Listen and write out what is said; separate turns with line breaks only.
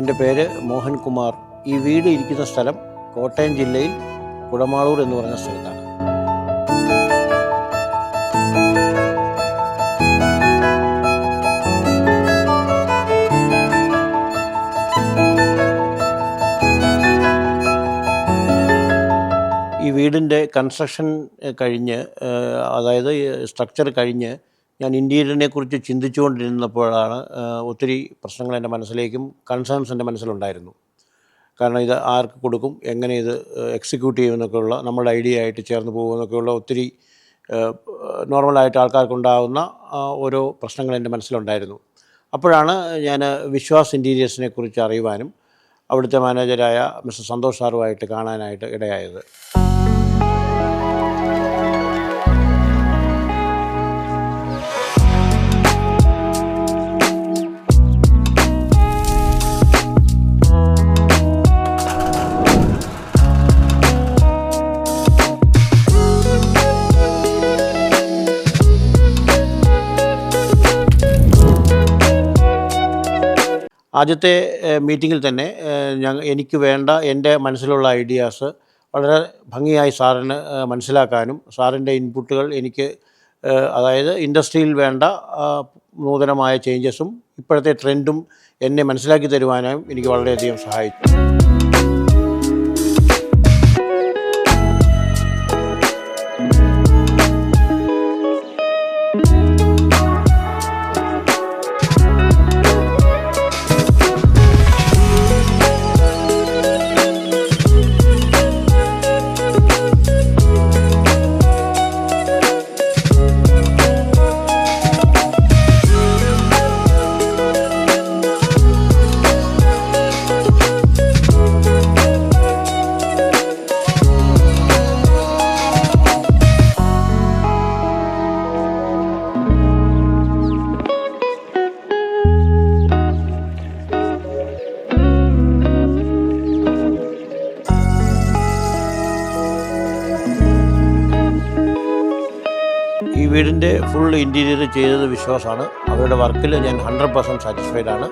എൻ്റെ പേര് മോഹൻകുമാർ. ഈ വീട് ഇരിക്കുന്ന സ്ഥലം കോട്ടയം ജില്ലയിൽ കുടമാളൂർ എന്ന് പറഞ്ഞ സ്ഥലത്താണ്. ഈ വീടിൻ്റെ കൺസ്ട്രക്ഷൻ കഴിഞ്ഞ്, അതായത് സ്ട്രക്ചർ കഴിഞ്ഞ് ഞാൻ ഇൻറ്റീരിയറിനെ കുറിച്ച് ചിന്തിച്ചുകൊണ്ടിരുന്നപ്പോഴാണ് ഒത്തിരി പ്രശ്നങ്ങൾ എൻ്റെ മനസ്സിലേക്കും കൺസേൺസ് എൻ്റെ മനസ്സിലുണ്ടായിരുന്നു. കാരണം ഇത് ആർക്ക് കൊടുക്കും, എങ്ങനെ ഇത് എക്സിക്യൂട്ട് ചെയ്യുമെന്നൊക്കെയുള്ള നമ്മളുടെ ഐഡിയ ആയിട്ട് ചേർന്ന് പോകുമെന്നൊക്കെയുള്ള ഒത്തിരി നോർമലായിട്ട് ആൾക്കാർക്കുണ്ടാകുന്ന ഓരോ പ്രശ്നങ്ങൾ എൻ്റെ മനസ്സിലുണ്ടായിരുന്നു. അപ്പോഴാണ് ഞാൻ വിശ്വാസ് ഇൻറ്റീരിയേഴ്സിനെ കുറിച്ച് അറിയുവാനും അവിടുത്തെ മാനേജരായ മിസ്റ്റർ സന്തോഷ് സാറുമായിട്ട് കാണാനായിട്ട് ഇടയായത്. ആദ്യത്തെ മീറ്റിങ്ങിൽ തന്നെ എനിക്ക് വേണ്ട എൻ്റെ മനസ്സിലുള്ള ഐഡിയാസ് വളരെ ഭംഗിയായി സാറിന് മനസ്സിലാക്കാനും സാറിൻ്റെ ഇൻപുട്ടുകൾ എനിക്ക്, അതായത് ഇൻഡസ്ട്രിയിൽ വേണ്ട നൂതനമായ ചേഞ്ചസും ഇപ്പോഴത്തെ ട്രെൻഡും എന്നെ മനസ്സിലാക്കി തരുവാനും എനിക്ക് വളരെയധികം സഹായിച്ചു. ഈ വീടിൻ്റെ ഫുൾ ഇൻറ്റീരിയർ ചെയ്തത് വിശ്വാസമാണ്. അവരുടെ വർക്കിൽ ഞാൻ 100% സാറ്റിസ്ഫൈഡ് ആണ്.